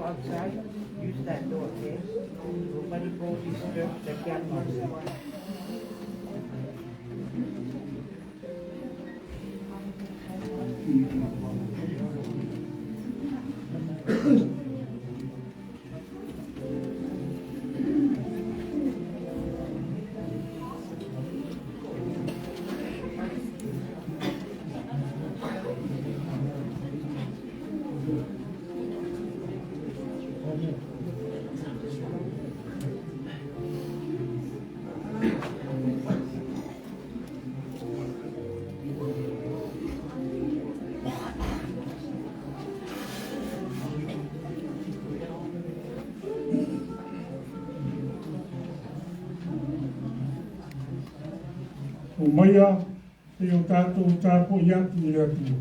Outside, use that door, okay? Nobody go disturb the cameras. O maia e o tātou tāpo i atu i atu.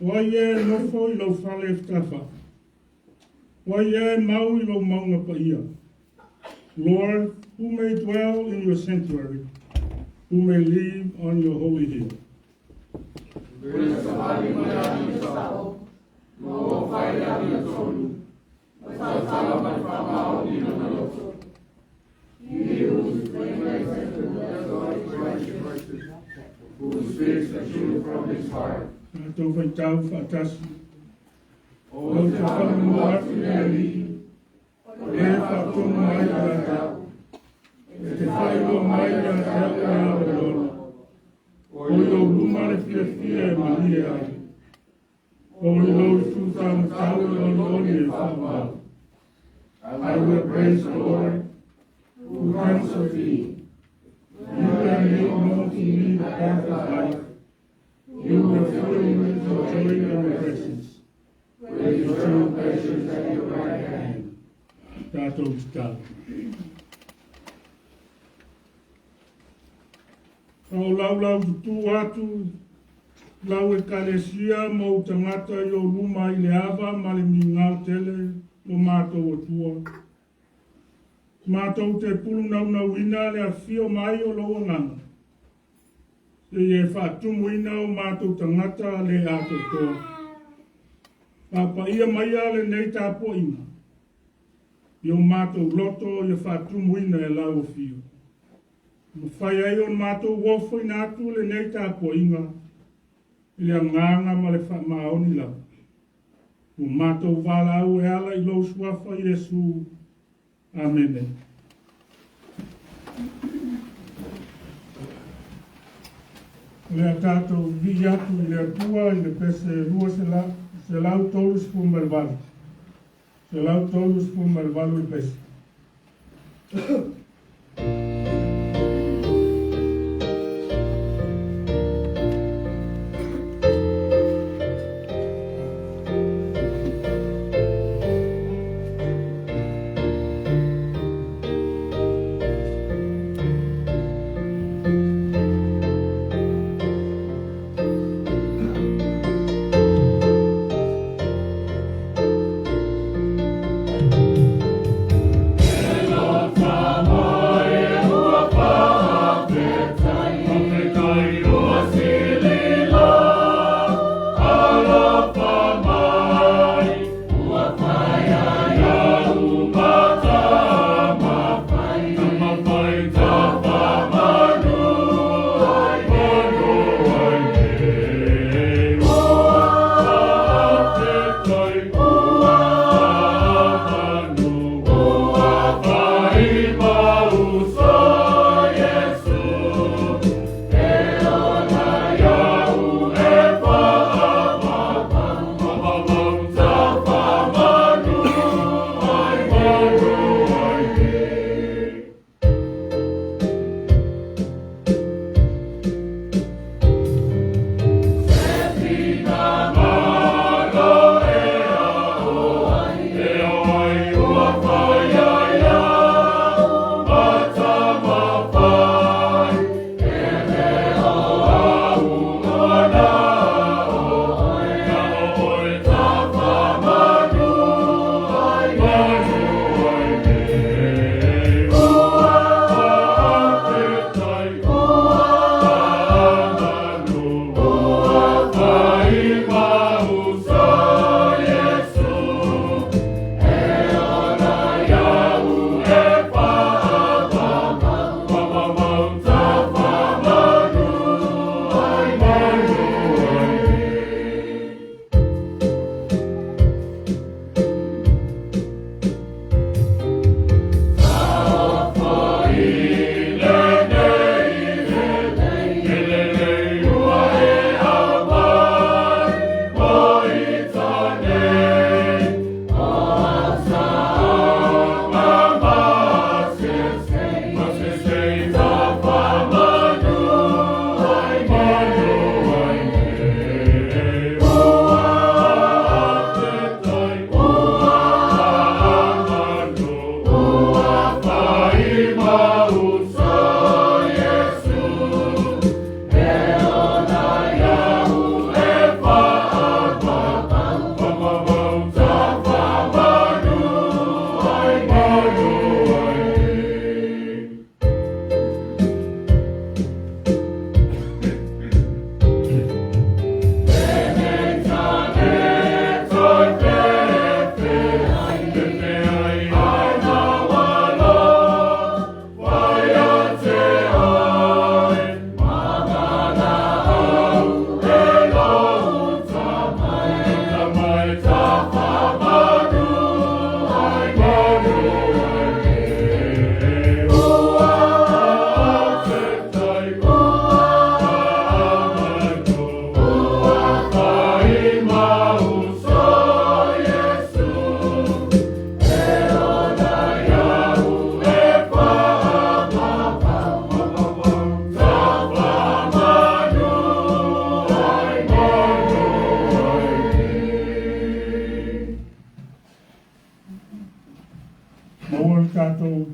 Waie nofo I lo fale fetafa'i. Waie mau I lo maunga paia. Lord, who may dwell in your sanctuary, who may live on your holy hill. Who speaks the truth from his heart. Tau vai tau whaatasi. O te whakamu atu mea li, E whaktomu mai a tau. e te whairo mai a tau e awe lola. O I lo lumare fia e mahi e ai. O I lo tūtau tau e loni e whaamau. I will praise the Lord, who comes of thee. You can make known to me the path of life. You will fill me with Joy joy and presence. with eternal pleasures at your right hand. Tātou te tāu. Au lau tu atu, lau e kalesia mo tangata I o luma I le ava ma le mingau tele no mātou o tua. Mātou te pulu nau ina le a fio mai o loa ngana. Se e whaatumu ina o mātou tangata le ato toa. Papa ia mai ale nei tāpo ina. I o mātou loto i whaatumu ina e lau o fio. Ma whai ai o mātou wofo ina atu le nei tāpo ina. I le nganga ma le whaamaoni lau. O mātou wala au e ala I lo suafa Iesu. Amen. Le tātou vi atu I le atua I le pese rua se lau tolus fu mervalu. Se lau tolus fu mervalu I pese.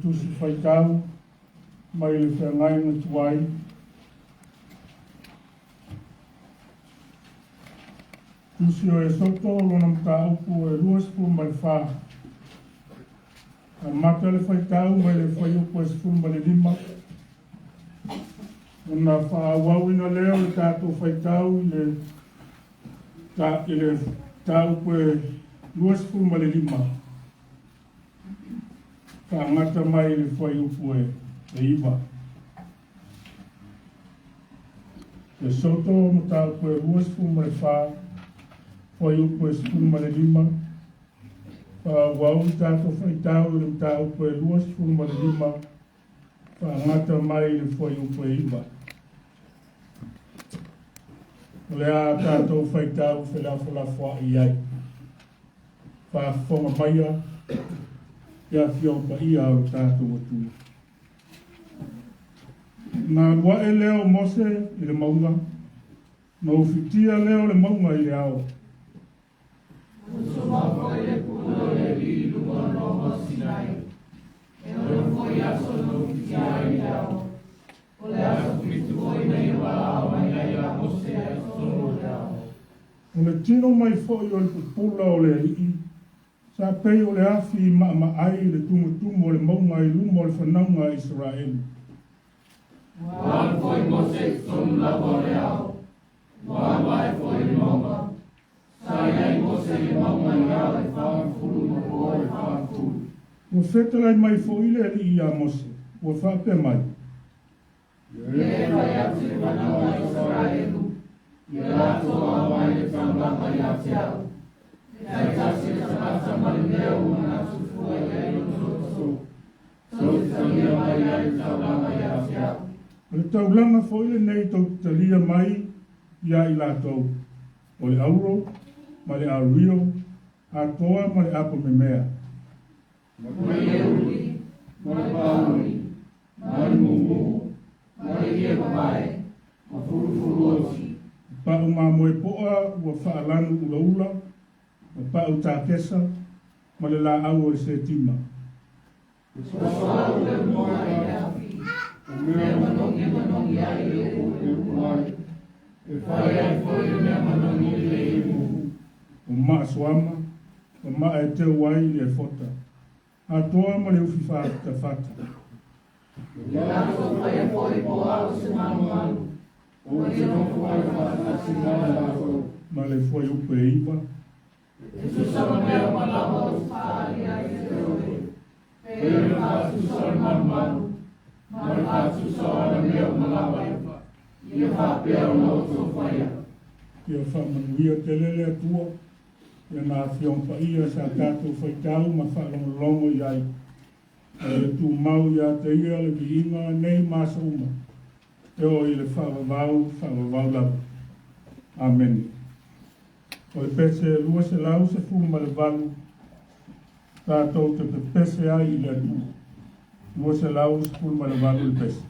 tusi whaitau, mai le whengai na tuai. Tusi o e soto lona mta upu e luaspu mai wha. A mata le whaitau mai le whai upu e sfumba le lima. Una wha wawina leo le tātou whaitau i le tā upu e luasfumba le lima. Ka ngata mai le whai upu e iwa. E soto mo tā upu e luasfumba le wha. Whai upu e sfumba le lima. Wau tātou whaitau le tā upu e luasfumba le lima. Ka ngata mai le whai upu e iwa. Lea tātou whaitau whelawhalafoa i ai. Whaafonga maia, ia whiompa ia o tātou atu. Nā lua e leo mose i le maunga, nō whitia leo le maunga i le ao. Usumako e le pulo le li lunga no hosinai, e o foi aso no whitia i le ao. O le aso whitu foi nei wa awa i a mose e solo le ao. O le tino mai foi o le pupula o le i, sa pei o le afi ma ai le tumutumu o le maunga i luma o le whanaunga Israel. Wan foi mose son lava le ao, wan mai foi maunga. Sa iai mose le maunga i ao e whaafuru no o e whaafuru. O whetalai mai foi le i a mose, o whape mai. Ie vai atu le wanaunga Israelu, ie ato awa i le whanlama i ate au. Ai tasi le tamata mali leo una tufua i ai o so. So te talia mai ai le whanlama i ate au. Le taulanga foi le nei tau talia mai ia i lātou. O le auro, ma le aruio, a toa ma le apo me mea. Ma le uri, ma le pauri, ma le mumu, ma le ia papai, ma furu oti. Pa o ma moe poa ua whaalanu ula ula, ma pa o tā kesa, ma le la au o se tima. Soau le moa i afi, mea manongi ai le upu ai. E whai ai foi mea manongi le imu. O maa soama, o maa e te wai le fota. A toa ma le ufi whata whata. Ia lato whai e foi poa o se manu. O te nofu ai whata si ngana lato. Ma le foi upe e iwa. E su sama mea malawa o whaari ai te ore. Pere whatu sora manu. Mare whatu sora mea malawa iwa. Ia whapea o noto whaia. Ia whamanuia te lele atua. Ia nā whiompa ia sa tātou whaitau ma whaalongolongo i ai. E tu mau ia te ia le vi inga nei masa uma. E o i le whaavavau lava. Amen. O i pese lua se lau se fuma le valu. Tātou te pese ai i le atu. Lua se lau se fuma le valu le pese.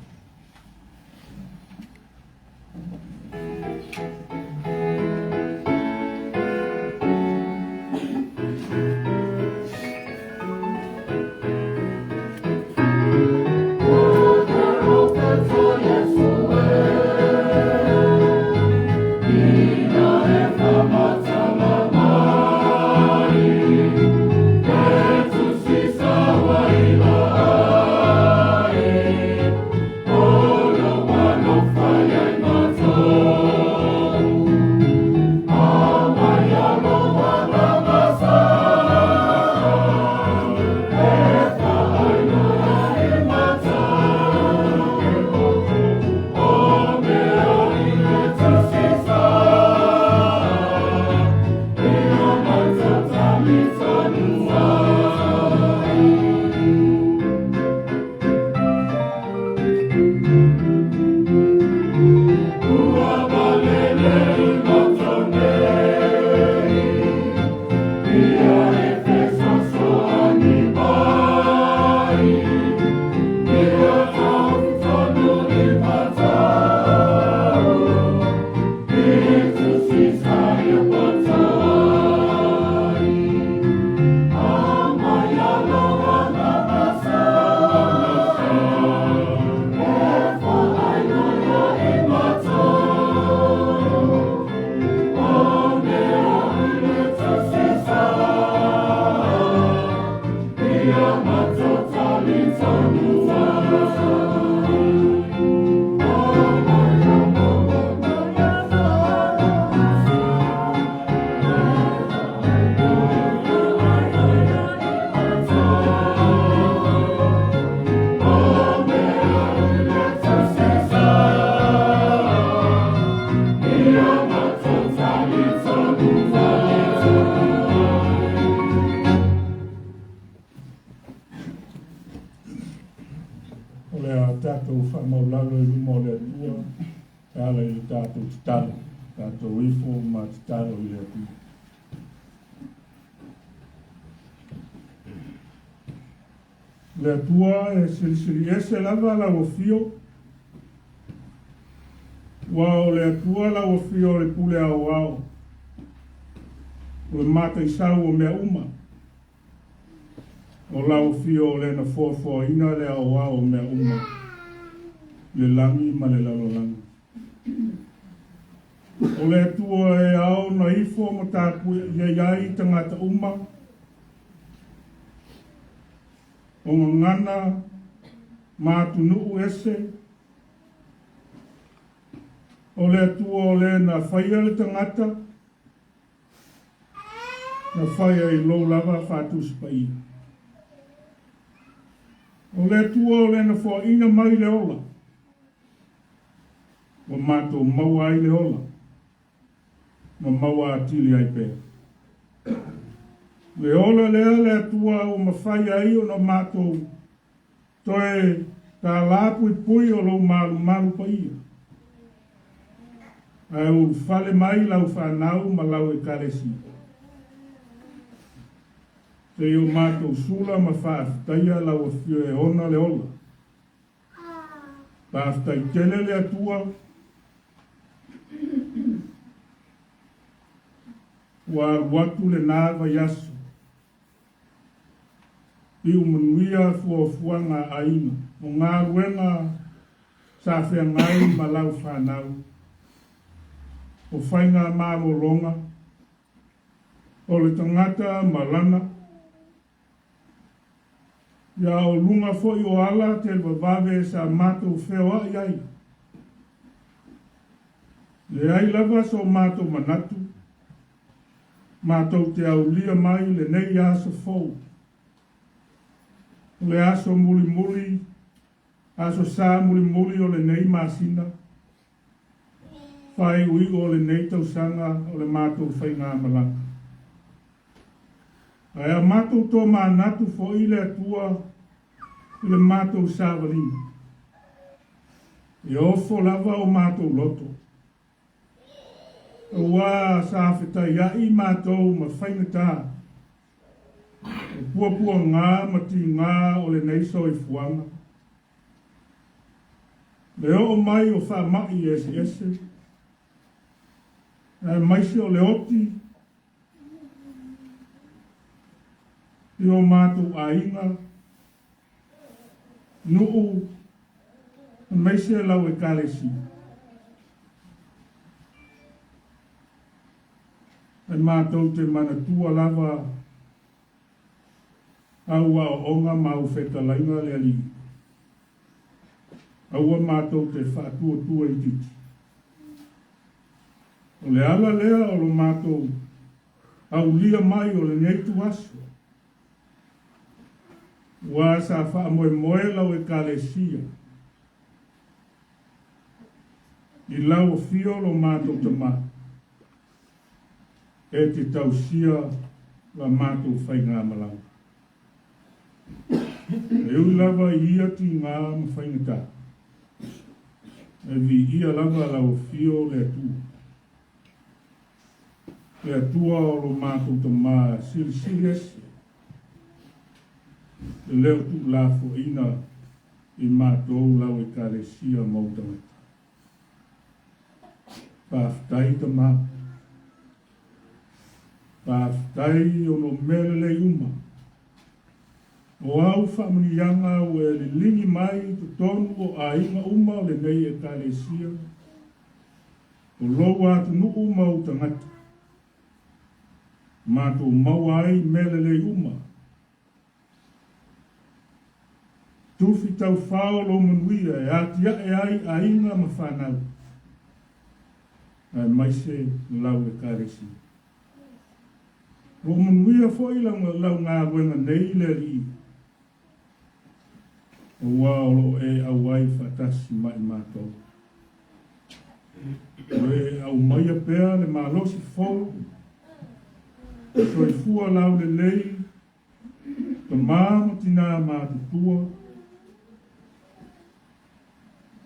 tātou te talo, tātou ifo ma te talo i le atua. Le atua e sirisiri ese lava la wafio, wa o le atua la wafio le pule au au, o le mata isau o mea uma, o la wafio le na fo ina le au au o mea uma, le langi ma le lalo langi. O le atua e au na ifo mo tāpu iai tangata uma, o ngana mātunu ese, o le atua o le na whaia le tangata, na whaia i lou lava whātus pai. O le atua o le na whaina mai le ola, o mātou maua ai le ola, ma maua atili ai pēr. Le ola lea le atua o mawhai ai o no mātou toe tā lāpu i pui o lo malu pa ia. Ai o fale mai lau whanau ma lau e karesi. Te o mātou sula ma whaaftaia lau a whio e ona le ola. Whaaftai tele le atua wa watu le nāwa yasu. I umanuia fuanga aina. O ngā ruenga sa whea ngai ma lau whanau. O whainga mārolonga. O le tangata malana. Ia o lunga fo i o ala te wawawe sa mātou whewa iai. Le ai lava so mātou manatu. Mātou te au lia mai le nei aso fou. Le aso muli, aso sā muli o le nei masina. Whai ui o le nei tausanga o le mātou whainga malanga. Ai a mātou tō mānatu fo i le atua i le mātou sā walina. I ofo lava o mātou loto. Ua sa feta iai mātou ma whaingatā. Pua ngā mati ngā o le neiso i fuanga. Le o mai o wha mai ese. Maisi o le oti. I o mātou ainga. Nuu. Maisi e lau e kalesi. E mātou te manatua lava aua o onga mau whetalainga le ali. Aua mātou te whātua i titi. O le ala lea o lo mātou au lia mai o le neitu asu. Wa sa wha moe lau e kālesia. I lau o fio lo mātou te mā. E te tausia la mātou whainga malau. E ui lava ia ti ngā mwhaingata. E vi ia lava lau fio le atua. Le atua o lo mātou ta mā siri ese. E leo tu lafo ina i mātou lau e kāresia mautamata. Pāwhtai ta mā. Pāwhtai o no mele le uma. O au whamanianga o e le lingi mai to tonu o a inga uma o le nei e kālesia. O lou atu nu uma o tangata. Mātou maua ai mele le uma. Tuwhi tau whao lo manuia e atia e ai a inga ma whanau. Ai maise lau e kālesia. O manuia fo i lau ngā wenga nei le ri. O wao e awai whatasi mai mātou. O e au maia pēr le mālosi fōu. So i fua lau le lei. Ta māma tina mātutua.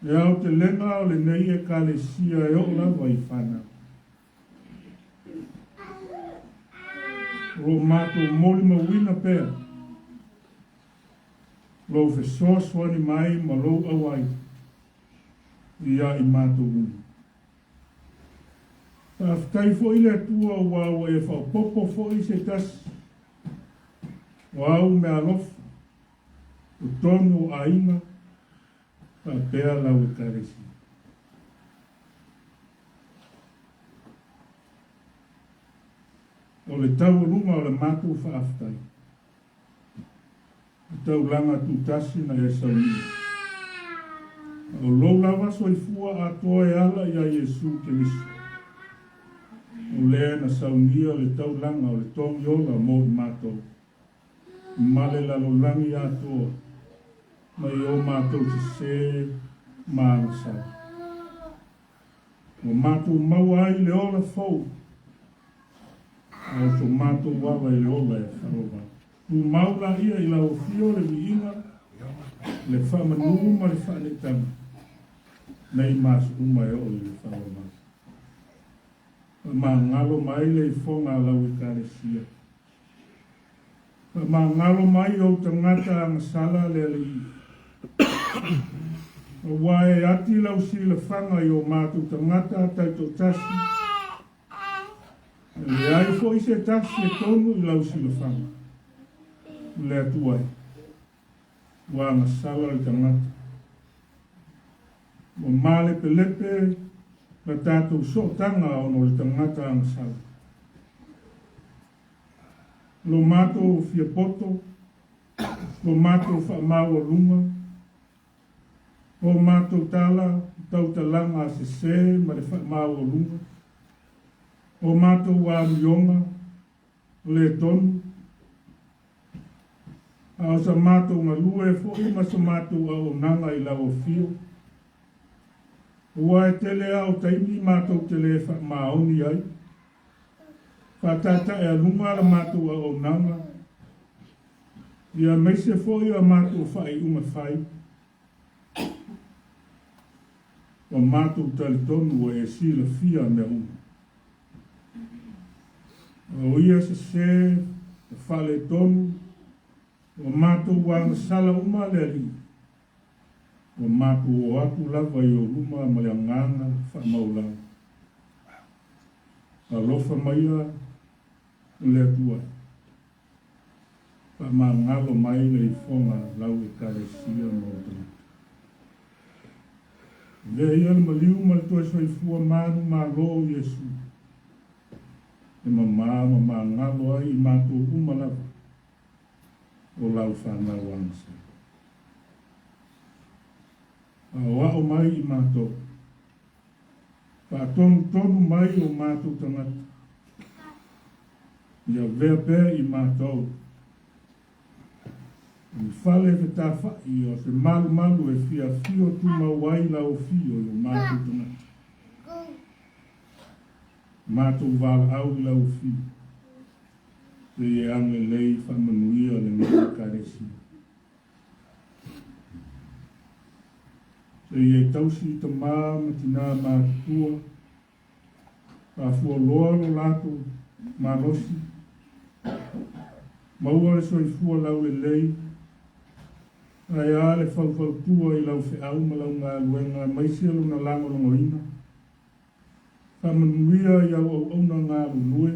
E au te lenga o le nei e ka le sia e o lava I whana. Ro mātou moli mawina pēr. Lo fe sōswani mai ma lo awai. Ia I mātou unu. Tāwhitai fo I le atua wāua e whaupopo fo I se tasi. Wāu me alofa. O tono a inga. Pa pēr lau e karesi. O le tau runga o le mātou whaaftai. O tau langa tu tasi na e sauni. O lou lava soifua a toa e ala ia Yesu ke miso. O lea na saunia le tau langa o le tongi ola mo I mātou. Male lalo langi a toa. Mai o mātou se mānasa. O mātou maua ai le ola fau. Au so mātou wawa I le ola e wharowa. Tu maula ia I lau fio le viinga. Le whamanu ma le whanetanga. Nei mas uma e o le wharowa. Ma ngalo mai le fonga lau e karesia. Ma ngalo mai o tangata ang sala le li. O wae ati lau si le whanga I o mātou tangata taito tasi. Le ai fo I se tasi e tonu I lau si le whanga. Le atuai. Wa ang sala le tangata. O male pelepe na tātou sotanga o no le tangata ang sala. Lo mātou fia poto, lo mātou whaamau o lunga, o mātou tala, tau talanga se se, ma le whaamau o lunga, o mātou wāmionga, le tonu, a o sa mātou ngalue fo I ma sa mātou a o nanga I lau o fio, ua e tele a o taimi mātou tele whaamaoni ai, Whatata e alunga la mātou a o nanga. Ia meise foi a mātou whai unga whai. O mātou talitonu e sila fia me unga. O ia se fale tonu. O mātou wanga sala uma le ali. O mātou o atu lava I o luma ma le anganga whamaulau. A lofa maia le atua. Pa ma ngalo mai le fonga lau e karesia mo tana. Le ia le maliu ma le toi soifua manu ma lo Yesu. E ma ngalo ai I mātou umalava. O lau whanau angsa. A wao mai I mātou. Pa tonu mai o mātou tangata. Ia vea pēr I mātou. I fale fetafa'i o se malu e fia fio tu mawai lau fio I o mātou tangata. Mātou wala au lau fio. Te e ange lei whamanuia le ngā karesi. Te e tausi ta māma tina mātua. Pa fua loa lo lato mālosi. Maua le soifua lau le lei. Ai a le whautua I lau whiau ma lau ngā luenga maisia luna lango longo ina. Whamanuia I au auna ngā lunue.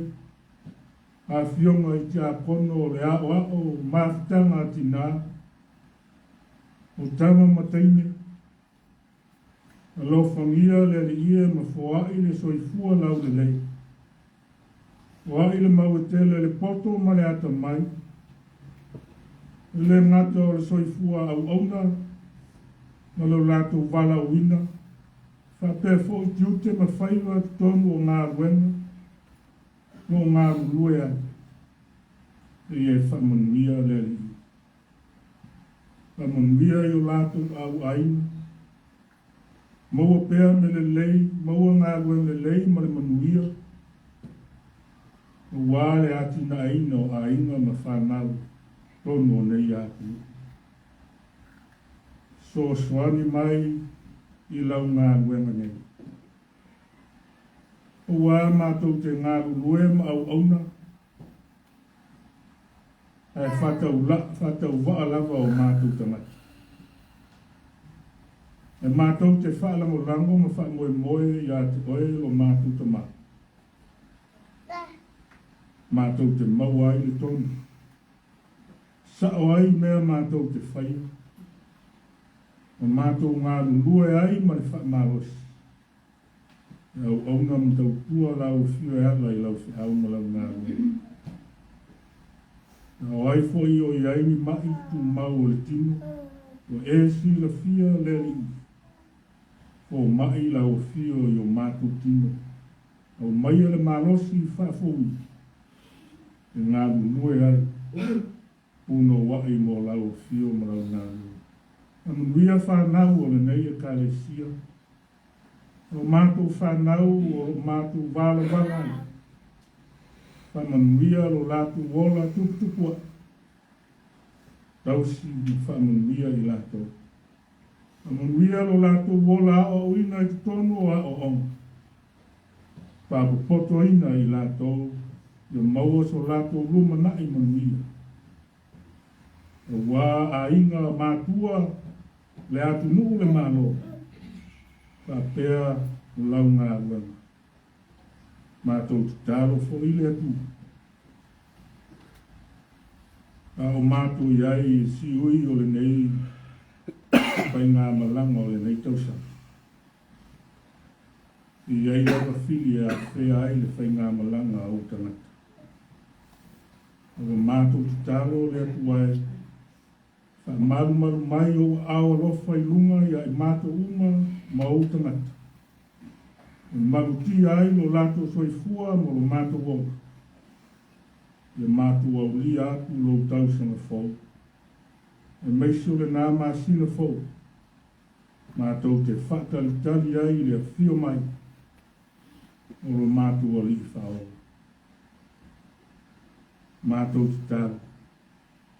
A fionga I te apono o le ao mawhitanga tina. O tama mataine. A lo whangia le ia ma whaai le soifua lau le lei. Wa ile mawetele le poto ma le ata mai. Le ngata o le soifua au auna. Ma lo lato wala uina. Whape fo I tiute ma whaiwa tonu o ngā ruenga. No ngā ruea. E e whamanuia le li. Whamanuia I o lato au aina. Maua pēr me le lei. Maua ngā ruenga le lei ma le manuia. Wale ati na aina o aina ma whanau tono nei atu. So swani mai I lau ngā luenga nei. O wā mātou te ngā lue ma au auna. Ai whatau waa lava o mātou tamati. E mātou te whaalango lango ma wha moe ia te oe o mātou tamati. Mātou te maua ai le tonu. Sao ai mea mātou te whai. O mātou ngā lue ai ma le wha mārosi. Au auna ma tau tua lau whio e ala I lau whi auna lau ngā lue. Au ai fo I o I aini mai tu mau o le tino. O e si la fia le li. O mai lau whio I o mātou tino. Au mai le mārosi wha fōi. E ngā lue ai. Uno wai mo lau whio ma lau ngā lue. Anuia whanau o le nei a kālesia. O mātou whanau o mātou wala walai. Whamanuia lo lātou wola tuktukua. Tausi whamanuia I lātou. Whamanuia lo lātou wola o ina I tonu o a o ong. Whapapoto ina I lātou. Ia maua so lātou luma na I manuia. O wā a inga mātua le atu nuu le malo. Ka pea lau ngā wanga. Mātou tutaro fo I le atu. Ka o mātou iai si ui o le nei. Pai ngā malanga o le nei tausa. I iai awa whili a whea ai le whai ngā malanga o tangata. O mātou tutaro le atu wai. Maru mai o awa lofa I lunga ia I mātou uma ma o tangata. Maru ti ai lo lato soifua mo lo mātou o. Ia mātou au li atu lo tausanga fau. E meisio le nā māsina fau. Mātou te whakalitali ai le whio mai. O lo mātou o li whao. Mātou te tāra.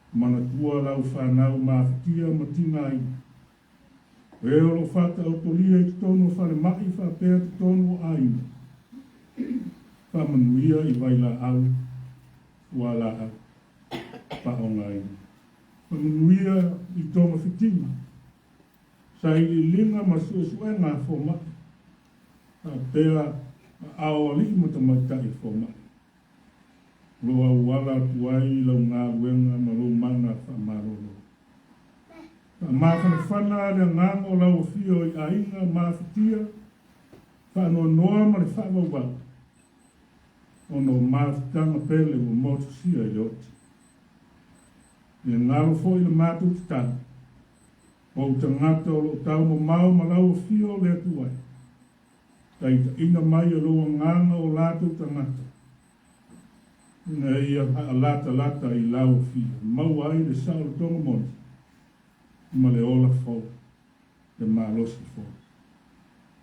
Mana tua lau whanau mawhitia matina ai. E olo whata autolia I tonu whare mai whapea te tonu aina. Whamanuia I waila au, wala au, paonga aina. Whamanuia I tonga whitima. Sa I linga ma suesuenga fo mai. Whapea ao ali matamaitai fo mai. Loa wala tuai lau ngā wenga ma lo mana whamarolo. Mawhana le ngango lau whio I ainga mawhitia, whano noa ma le whawawau. Ono mawhitanga pele o motu sia I oti. Le ngaro fo I le mātou titana. O tangata o lo tau mo mau ma lau whio le tuai. Taita ina mai a loa nganga o lātou tangata. Ina ia lata I lau fi mau ai le sao le tonga monti. Ma le ola fau, le malosi fau.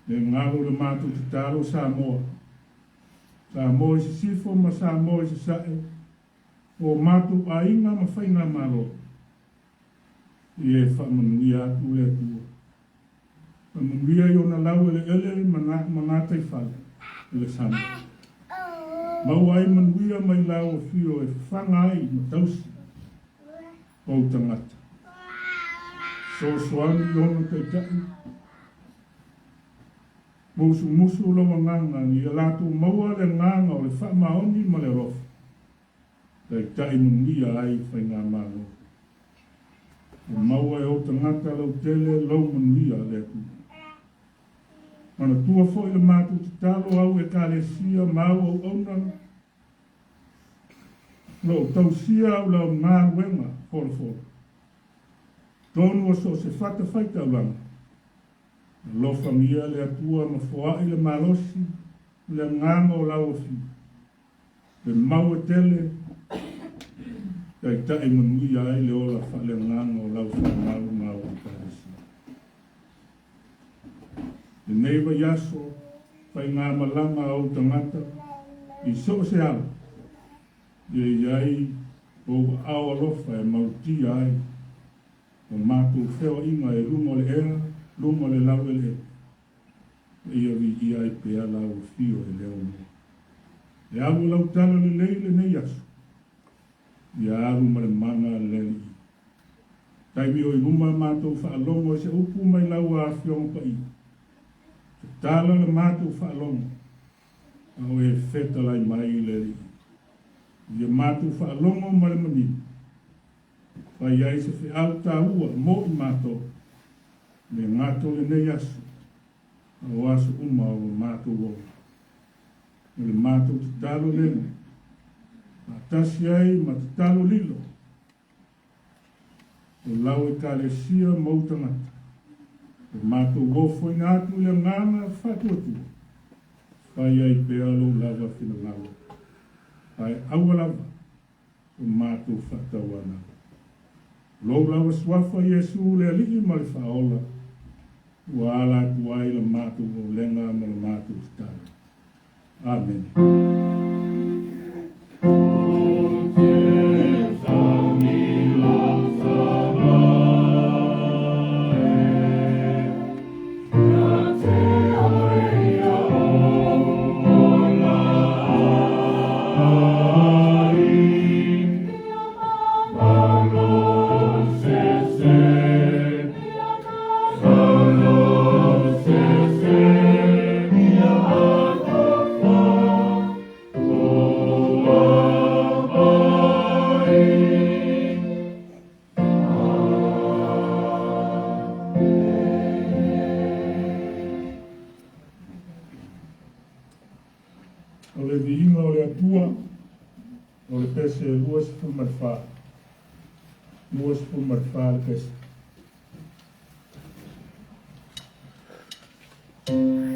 Le ngaro le mātou te taro Samoa. Samoa I se sifo ma Samoa I se sae. O mātou a inga ma whainga malo. I e whamanuia atu le atua. Whamanuia I ona lau ele mangatai whale. Le Samoa. Mau ai manuia mai lau o whio e whanga ai ma tausi. O tangata. So soani I ona kai tai. Musu lawa nganga ni a lātou maua le nganga o le whamaoni ma le rofa. Kai tai manuia ai whai ngā malo. O maua e o tangata lau tele lau manuia le atu. Mana tua foi le mātou te talo au e kālesia mau au auna. Lo tausia au lau ngā wenga fora. Tonu o so se fetafa'i taulanga. Lo famia le atua ma foa'i le malosi le nganga o lau ofi. Le mau e tele kai tae manuia ai le ola fa le nganga o lau whamaru mau o kālesia. Le neiva yaso, pai ngā malanga au tangata, I so se ala. Ie iai, o au alofa e mauti ai, o mātou whewa inga e lungo le ea, lungo le lau ele. ia vi ia i pea la o fio e leo mo. E alu lau tala le leile nei asu. Ia alu ma le mana le li. Tai mi o i luma mātou whaalongo e se upu mai lau a fionga pa i. Se tala le mātou whaalongo. Au e feta lai mai le li. Ia mātou whaalongo ma le mani. Pai ai se whi au tā ua mo i mātou. Me mātou le nei asu. Au asu uma o mātou o. Le mātou te talo lene. Ma tasi ai ma te talo lilo. O lau e kalesia mautangata. O mātou gofo i ngātu le ngana whatuatua. Pai ai pea lo lava whina lava. Pai aua lava. O mātou whatawana. Lo lava swafa Yesu le aliki ma le whaola. Ua ala tuai le mātou o lenga ma le mātou stara. Amen. O le viinga o le atua, o le pese luas fulmarfa. Luas fulmarfa le pese. Amen.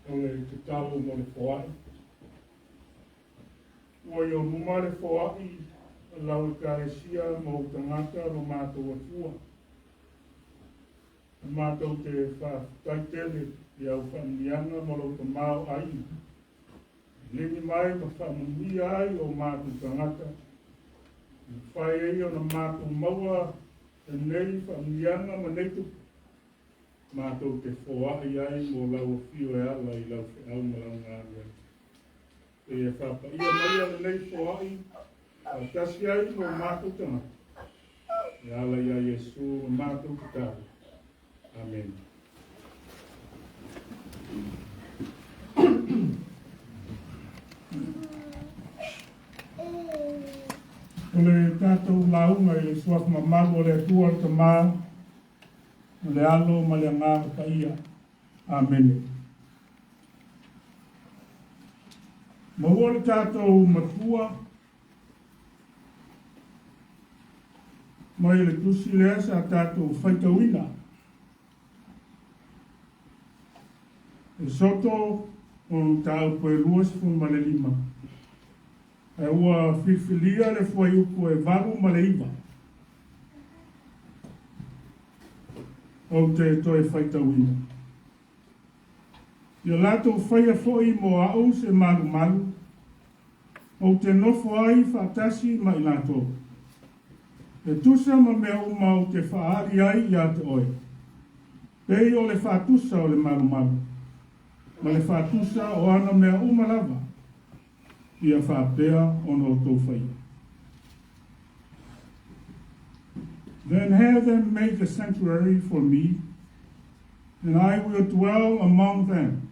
Ole te tau mo le foai. Ua i o muma le foai, lau e kāresia mo tangata no mātou atua. Mātou te whakaitele i au whaamianga mo lau te māo ai. Leni mai ma whaamuni ai o mātou tangata. Whai ei o na mātou maua e nei whaamianga ma nei tuku. Mātou te whoai ai mo lau whio e ala i lau whiau ma lau ngāri ai. E e whapaia mai ala nei whoai, a tasi ai mo mātou tanga. E ala i a Yesu mātou kitaru. Amen. O le tātou launga i le suaf mamalu o le atua te maa, le alo ma le ngā paia. Amen. Maua le tātou matua, mai le tusi lea sa tātou whaitawina. E soto o tāu koe ruas fu ma le lima. E ua whiwhilia le fuai upo e varu ma le iwa. O te toe whaitawina. Ia lato whaia foi mo au se malu malu. O te nofo ai whaatasi ma i lato. E tusa ma mea uma o te whaari ai ia te oe. Pei o le whaatusa o le malu malu. Ma le whaatusa o ana mea uma lava. Ia whaapea o no tō whaia. Then have them make a sanctuary for me, and I will dwell among them.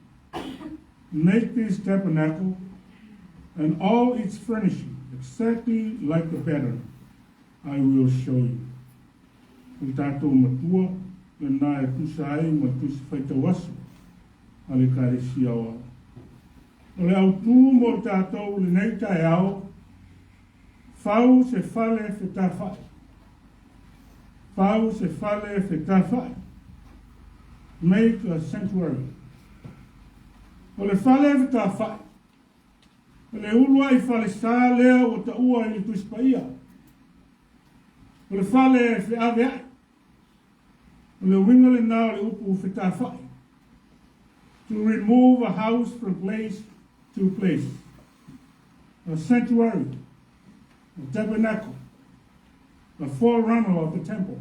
Make this tabernacle and all its furnishing exactly like the pattern I will show you. O tātou matua, le nā e tusa ai ma tusi whaitawasu, a le kāresia oa. O le au tū mo tātou le nei tae au, whau se fale fetafa'i. Whau se fale fetafa'i. Make a sanctuary. O le fale fetafa'i. O le ulua I fale sā lea o ta ua I le tuispaia. O le fale feaveai. O le winga le nā o le upu fetafa'i. To remove a house from place to place. A sanctuary. A tabernacle. A forerunner of the temple.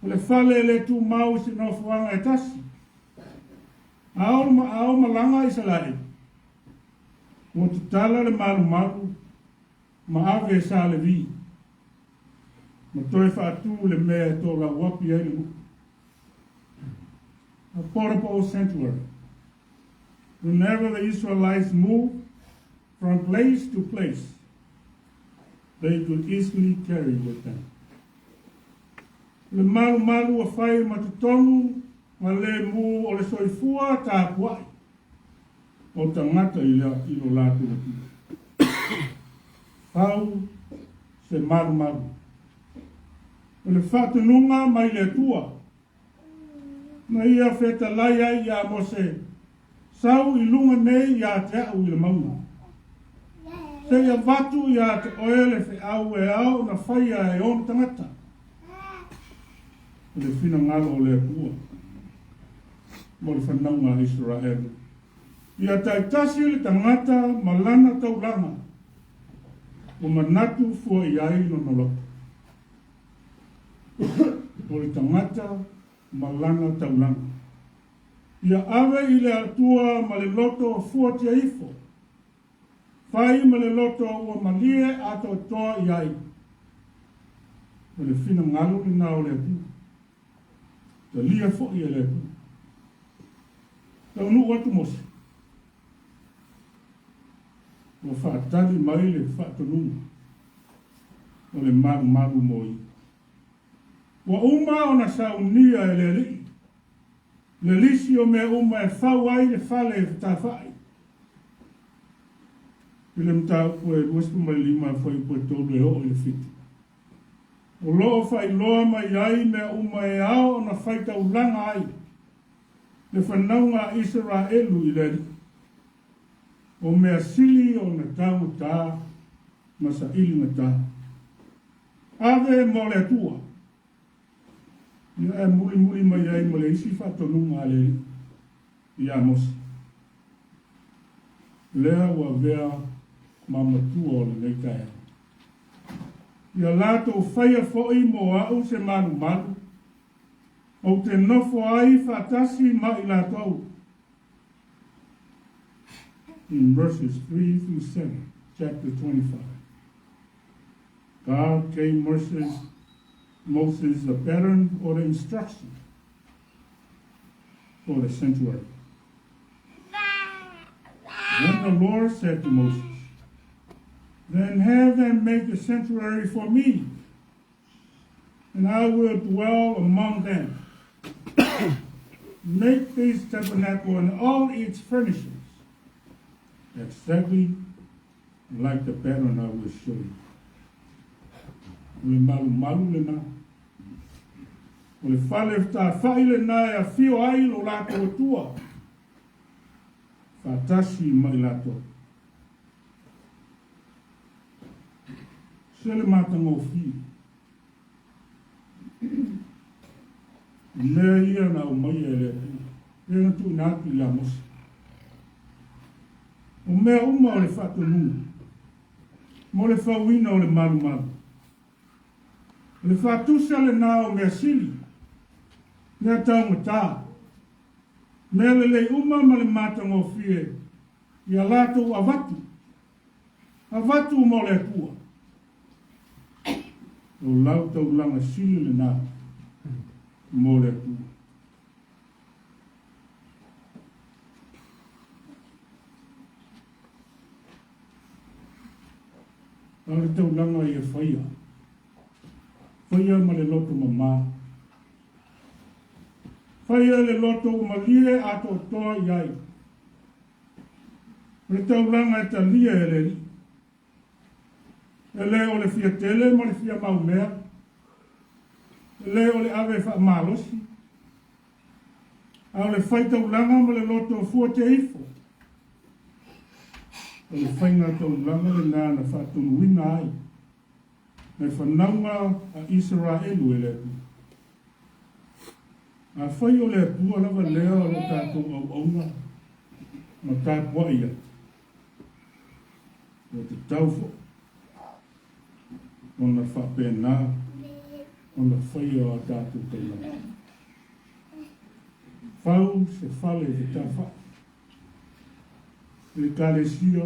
O le fale le tu mau si no fuanga e tasi. Ao malanga I Salatielu. O te tala le maru maru, ma ave e sa le vi. Ma toe whaatu le mea tō la wapi ai le muku. A portable sanctuary. Whenever the Israelites moved from place to place, they could easily carry with them. Le maru maru a whai matutonu, ma le mu o le soifua tā puai. O tangata I lo lātu ati. Pau se maru maru. O le whatununga mai le tua. Na ia wheta laia ia mo se sau I lunga nei ia te au I le mauna. Se ia vatu ia te oele whi au e au na whaia e on tangata. O le whina ngalo o le kua. Mo le whanaunga Israel. Ia taitasi le tangata malana taulanga. O manatu fua I ai no noloko. O le tangata malana taulanga. Ia awe I le atua ma le loto fua tia ifo. Whai ma le loto ua malie ato toa I ai. O le whina ngalo I nao le atua. Te lia fo I le atua. Te unu watu mosi. O whaatali mai le whaatonunga. O le maru maru moi. Wa uma o na saunia e le li. Le lisi o mea uma e whau ai le fale fetafa'i. Ile mta po e luas tu malima foi po tolu e o le fiti. O loo fai loa mai ai mea uma e ao na faita ulanga ai. Le whanaunga Israelu i leri. O mea sili o na tau tā, masa ili na tā. Ave mo le tua. Ia e muli mai ai mo le isi whatonunga le i amosi. Lea wa vea mamatua o le neikaea. Ia lato whaia fo'i mo au se manu. O te nofo ai whatasi ma i latou. In verses 3 through 7, chapter 25. God gave Moses the pattern or the instruction for the sanctuary. Then the Lord said to Moses, then have them make a sanctuary for me, and I will dwell among them. Make this tabernacle and all its furnishings exactly like the pattern I will show you. Le malu le na. O le fetafa'i le na e a fio ai lo lato tua. Fatasi mai lato. Se le matanga o fi. Nea ia na o mai e le. E na tu na atu i amosi. O mea uma o le whatonunga. Mo le whauina o le malu. Le whatusa le nā o mea sili. Mea taunga tā. Mea le uma ma le matanga o fie. Ia lato avatu. Avatu mo le tua. O lau tau langa sili le nā. Mo le tua. Au le tau langa ia whaia. Whaia ma le loto mamā. Whaia le loto ma lie ato toa iai. Le tau langa e ta lia e le ri. E le o le fia tele ma le fia maumea. E le o le ave wha malosi. Au le whai tau langa ma le loto fua te ifo. O le whainga tau langa le nana whatunu wina ai. Me whanaunga a Israelu e le tu. A whai o le tua lava lea o le tātou au aunga. Ma tāpua ia. O te taufo. O na whapena. O na whai o a tātou te langa. Whau se fale te tawha. Le kālesia.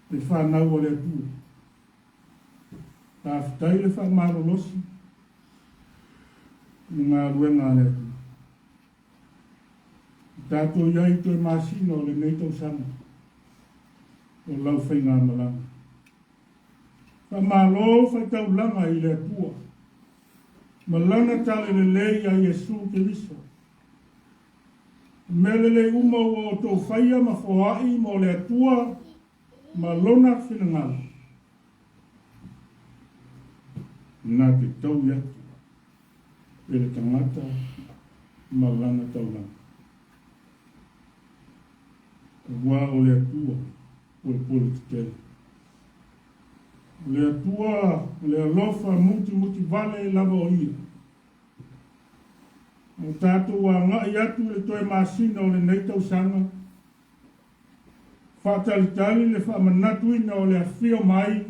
Le whanau o le tua. Ta fitai le wha marolosi. Ni ngā ruenga le tu. Tātou iai toi māsino le nei tau sana. O lau whainga malanga. Wha mālo whai tau langa i le tua. Malanga tale le lei a Yesu Kiriso. Mele le uma o tau whaia ma whaai mo le tua. Malona whinangala. Nā te tau iatu, e le tangata malanga taulanga. Wā o le atua, o le pole te tele. Le atua, le alofa muti vale lava o ia. O tātou wā ngā iatu le toi māsina o le neitau sanga. Whātalitali le whaamanatuina o le awhio mai.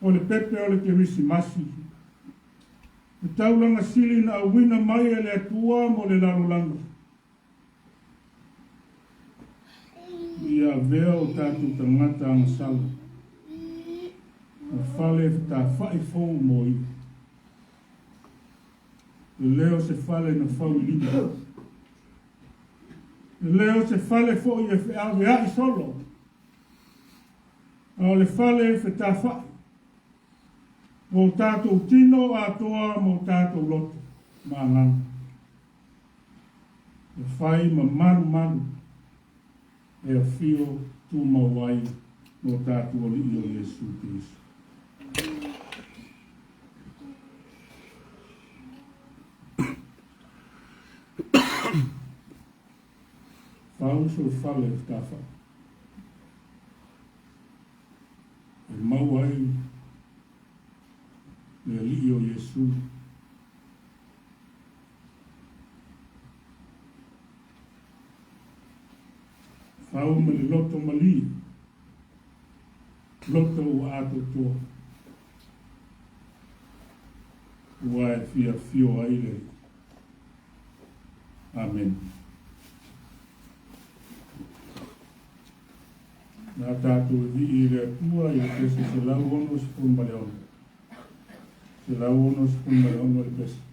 O le pepe o le te risi masi. Le taulanga sili na awina mai e le atua mo le larolanga. Ia vea o tātou tangata ang sala. A fale fetafa'i fou mo i. Le leo se fale na fau lima. Le leo se fale fo i e awea i solo. O le fale fetafa'i. Mo tātou tino atoa mo tātou loto. Māngana. E whai ma manu. e a fio tu mawai no tātua li o Yesu Kristo. Fauso fale fetafa'i. E mawai le li o Yesu. Fau me le loto mali. Loto o ato toa. Ua e fia fio aile. Amen. Nā tātou vi i rea tua i pese se lau ono se pun bale ono. Se lau ono se pun bale ono le pese.